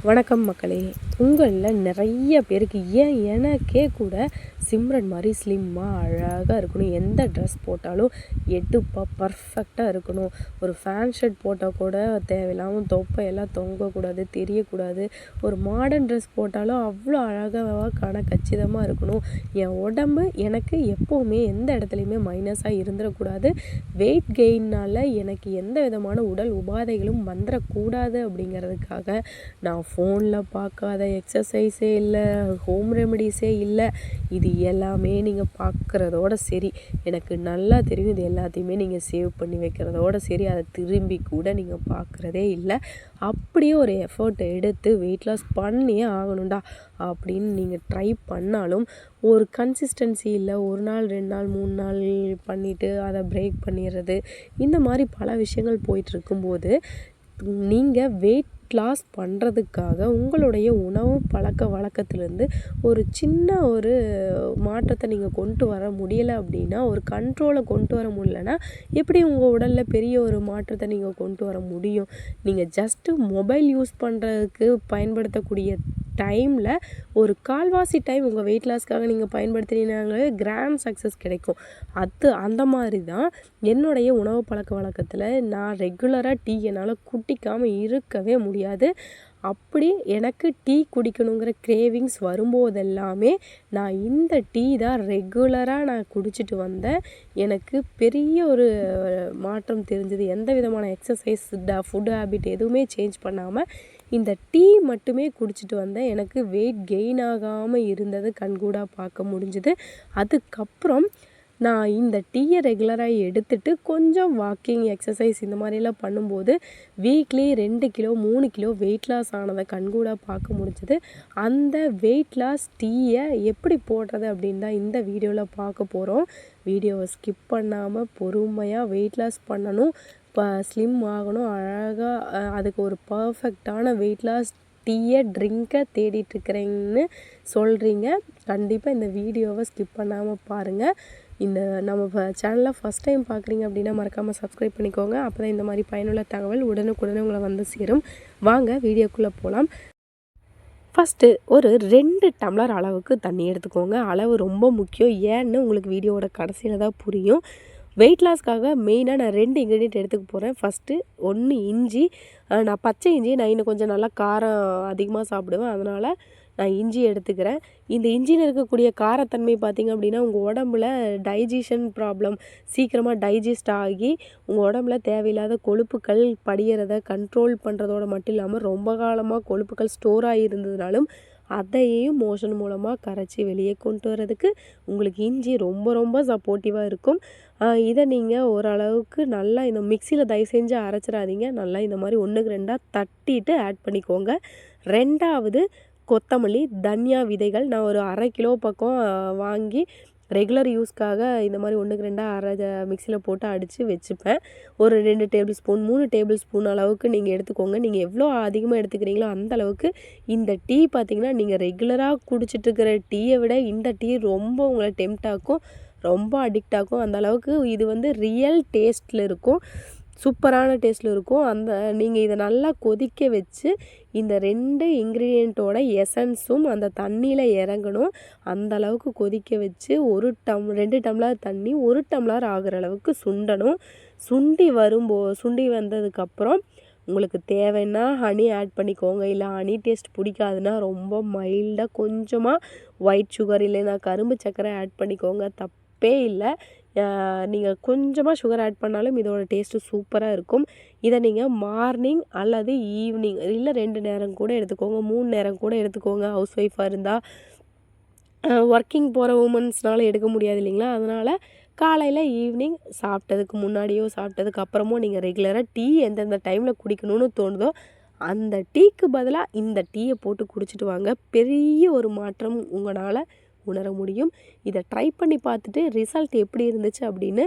வணக்கம் மக்களே. உங்களில் நிறைய பேருக்கு எனக்கே கூட சிம்ரன் மாதிரி ஸ்லிம்மாக அழகாக இருக்கணும், எந்த ட்ரெஸ் போட்டாலும் எடுப்பாக பர்ஃபெக்டாக இருக்கணும், ஒரு ஃபேன் ஷர்ட் போட்டால் கூட தேவையில்லாமல் தொப்பையெல்லாம் தொங்கக்கூடாது, தெரியக்கூடாது, ஒரு மாடர்ன் ட்ரெஸ் போட்டாலும் அவ்வளோ அழகாக கச்சிதமாக இருக்கணும், என் உடம்பு எனக்கு எப்போவுமே எந்த இடத்துலையுமே மைனஸாக இருந்துடக்கூடாது, வெயிட் கெயின்னால் எனக்கு எந்த விதமான உடல் உபாதைகளும் வந்துடக்கூடாது அப்படிங்கிறதுக்காக நான் ஃபோனில் பார்க்காத எக்ஸசைஸே இல்லை, ஹோம் ரெமெடிஸே இல்லை, இது எல்லாமே நீங்கள் பார்க்குறதோட சரி, எனக்கு நல்லா தெரியும் இது எல்லாத்தையுமே நீங்கள் சேவ் பண்ணி வைக்கிறதோட சரி, அதை திரும்பி கூட நீங்கள் பார்க்குறதே இல்லை. அப்படியே ஒரு எஃபர்ட் எடுத்து வெயிட் லாஸ் பண்ணியே ஆகணும்டா அப்படின்னு நீங்கள் ட்ரை பண்ணாலும் ஒரு கன்சிஸ்டன்சி இல்லை, ஒரு நாள் 2 நாள் 3 நாள் பண்ணிவிட்டு அதை பிரேக் பண்ணிடுறது, இந்த மாதிரி பல விஷயங்கள் போயிட்டுருக்கும்போது நீங்கள் வெயிட் லாஸ் பண்ணுறதுக்காக உங்களுடைய உணவு பழக்க வழக்கத்துலேருந்து ஒரு சின்ன ஒரு மாற்றத்தை நீங்கள் கொண்டு வர முடியலை அப்படின்னா, ஒரு கண்ட்ரோலை கொண்டு வர முடியலன்னா எப்படி உங்கள் உடலில் பெரிய ஒரு மாற்றத்தை நீங்கள் கொண்டு வர முடியும்? நீங்கள் ஜஸ்ட்டு மொபைல் யூஸ் பண்ணுறதுக்கு பயன்படுத்தக்கூடிய டைமில் ஒரு கால்வாசி டைம் உங்கள் வெயிட் லாஸ்க்காக நீங்கள் பயன்படுத்தினீங்கனாலே கிராண்ட் சக்ஸஸ் கிடைக்கும். அந்த மாதிரி தான் என்னுடைய உணவு பழக்க வழக்கத்தில் நான் ரெகுலராக டீ என்னால் குடிக்காமல் இருக்கவே முடியாது. அப்படி எனக்கு டீ குடிக்கணுங்கிற கிரேவிங்ஸ் வரும்போதெல்லாமே நான் இந்த டீ தான் ரெகுலராக நான் குடிச்சிட்டு வந்தேன். எனக்கு பெரிய ஒரு மாற்றம் தெரிஞ்சது. எந்த விதமான எக்ஸசைஸ் ஃபுட் ஹேபிட் எதுவுமே சேஞ்ச் பண்ணாமல் இந்த டீ மட்டுமே குடிச்சிட்டு வந்தேன். எனக்கு வெயிட் கெயின் ஆகாமல் இருந்தது கண்கூடாக பார்க்க முடிஞ்சுது. அதுக்கப்புறம் நான் இந்த டீயை ரெகுலராக எடுத்துகிட்டு கொஞ்சம் வாக்கிங் எக்ஸசைஸ் இந்த மாதிரிலாம் பண்ணும்போது weekly 2 kilo 3 kilo weight loss ஆனதை கண்கூடாக பார்க்க முடிஞ்சுது. அந்த வெயிட் லாஸ் டீயை எப்படி போடுறது அப்படின்னு தான் இந்த வீடியோவில் பார்க்க போகிறோம். வீடியோவை ஸ்கிப் பண்ணாமல் பொறுமையாக வெயிட் லாஸ் பண்ணணும், ஸ்லிம் ஆகணும், அழகாக அதுக்கு ஒரு பர்ஃபெக்டான வெயிட் லாஸ் டீயை ட்ரிங்கை தேடிட்டுருக்கிறேன்னு சொல்கிறீங்க. கண்டிப்பாக இந்த வீடியோவை ஸ்கிப் பண்ணாமல் பாருங்கள். இந்த நம்ம சேனலை ஃபஸ்ட் டைம் பார்க்குறீங்க அப்படின்னா மறக்காமல் சப்ஸ்கிரைப் பண்ணிக்கோங்க. அப்போ தான் இந்த மாதிரி பயனுள்ள தகவல் உடனுக்குடனே உங்களை வந்து சேரும். வாங்க வீடியோக்குள்ளே போகலாம். ஃபஸ்ட்டு ஒரு 2 டம்ளர் அளவுக்கு தண்ணி எடுத்துக்கோங்க. அளவு ரொம்ப முக்கியம். ஏன்னு உங்களுக்கு வீடியோவோட கடைசியில் தான் புரியும். வெயிட் லாஸ்க்காக மெயினாக நான் 2 இன்க்ரீடியன்ட் எடுத்துக்க போகிறேன். ஃபஸ்ட்டு 1 இஞ்சி. நான் பச்சை இஞ்சி நான் இன்னும் கொஞ்சம் நல்லா காரம் அதிகமாக சாப்பிடுவேன், அதனால் நான் இஞ்சி எடுத்துக்கிறேன். இந்த இஞ்சியில் இருக்கக்கூடிய காரத்தன்மை பார்த்திங்க அப்படின்னா உங்கள் உடம்புல டைஜஷன் ப்ராப்ளம் சீக்கிரமாக டைஜஸ்ட் ஆகி உங்கள் உடம்புல தேவையில்லாத கொழுப்புக்கள் படிகிறத கண்ட்ரோல் பண்ணுறதோட மட்டும் இல்லாமல் ரொம்ப காலமாக கொழுப்புக்கள் ஸ்டோர் ஆகியிருந்ததுனாலும் அதையும் மோஷன் மூலமாக கரைச்சி வெளியே கொண்டு வரதுக்கு உங்களுக்கு இஞ்சி ரொம்ப ரொம்ப சப்போர்ட்டிவாக இருக்கும். இதை நீங்கள் ஓரளவுக்கு நல்லா இந்த மிக்சியில் தயவு செஞ்சு அரைச்சிடாதீங்க. நல்லா இந்த மாதிரி 1க்கு 2 தட்டிட்டு ஆட் பண்ணிக்கோங்க. 2வது கொத்தமல்லி, தனியா விதைகள் நான் ஒரு 1/2 கிலோ பக்கம் வாங்கி ரெகுலர் யூஸ்க்காக இந்த மாதிரி 1க்கு 2 மிக்சியில் போட்டு அடித்து வச்சுப்பேன். ஒரு 2 டேபிள் ஸ்பூன் 3 டேபிள் ஸ்பூன் அளவுக்கு நீங்கள் எடுத்துக்கோங்க. நீங்கள் எவ்வளோ அதிகமாக எடுத்துக்கிறீங்களோ அந்த அளவுக்கு இந்த டீ பார்த்திங்கன்னா நீங்கள் ரெகுலராக குடிச்சிட்ருக்கிற டீயை விட இந்த டீ ரொம்ப உங்களை டெம்ட் ஆக்கும், ரொம்ப அடிக்ட் ஆகும். அந்த அளவுக்கு இது வந்து ரியல் டேஸ்ட்டில் இருக்கும், சூப்பரான டேஸ்ட்டில் இருக்கும். நீங்கள் இதை நல்லா கொதிக்க வச்சு இந்த 2 இன்க்ரீடியண்ட்டோட எசன்ஸும் அந்த தண்ணியில் இறங்கணும். அந்த அளவுக்கு கொதிக்க வச்சு 2 டம்ளர் தண்ணி 1 டம்ளர் ஆகிற அளவுக்கு சுண்டணும். சுண்டி வந்ததுக்கப்புறம் உங்களுக்கு தேவைன்னா ஹனி ஆட் பண்ணிக்கோங்க. இல்லை ஹனி டேஸ்ட் பிடிக்காதுன்னா ரொம்ப மைல்டாக கொஞ்சமாக ஒயிட் சுகர் இல்லைன்னா கரும்பு சர்க்கரை ஆட் பண்ணிக்கோங்க, தப்பே இல்லை. நீங்கள் கொஞ்சமாக சுகர் ஆட் பண்ணாலும் இதோட டேஸ்ட்டு சூப்பராக இருக்கும். இதை நீங்கள் மார்னிங் அல்லது ஈவினிங் இல்லை 2 நேரம் கூட எடுத்துக்கோங்க, 3 நேரம் கூட எடுத்துக்கோங்க. ஹவுஸ் ஒய்ஃபாக இருந்தால் ஒர்க்கிங் போகிற உமன்ஸ்னால் எடுக்க முடியாது இல்லைங்களா, அதனால் காலையில் ஈவினிங் சாப்பிட்டதுக்கு முன்னாடியோ சாப்பிட்டதுக்கு அப்புறமோ நீங்கள் ரெகுலராக டீ எந்தெந்த டைமில் குடிக்கணும்னு தோணுதோ அந்த டீக்கு பதிலாக இந்த டீயை போட்டு குடிச்சிட்டு வாங்க. பெரிய ஒரு மாற்றம் உங்களால் உணர முடியும். இதை ட்ரை பண்ணி பார்த்துட்டு ரிசல்ட் எப்படி இருந்துச்சு அப்படின்னு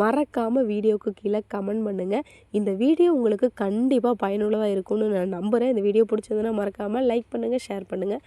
மறக்காமல் வீடியோவுக்கு கீழே கமெண்ட் பண்ணுங்கள். இந்த வீடியோ உங்களுக்கு கண்டிப்பாக பயனுள்ளதாக இருக்கும்னு நான் நம்புகிறேன். இந்த வீடியோ பிடிச்சதுன்னா மறக்காமல் லைக் பண்ணுங்கள், ஷேர் பண்ணுங்கள்.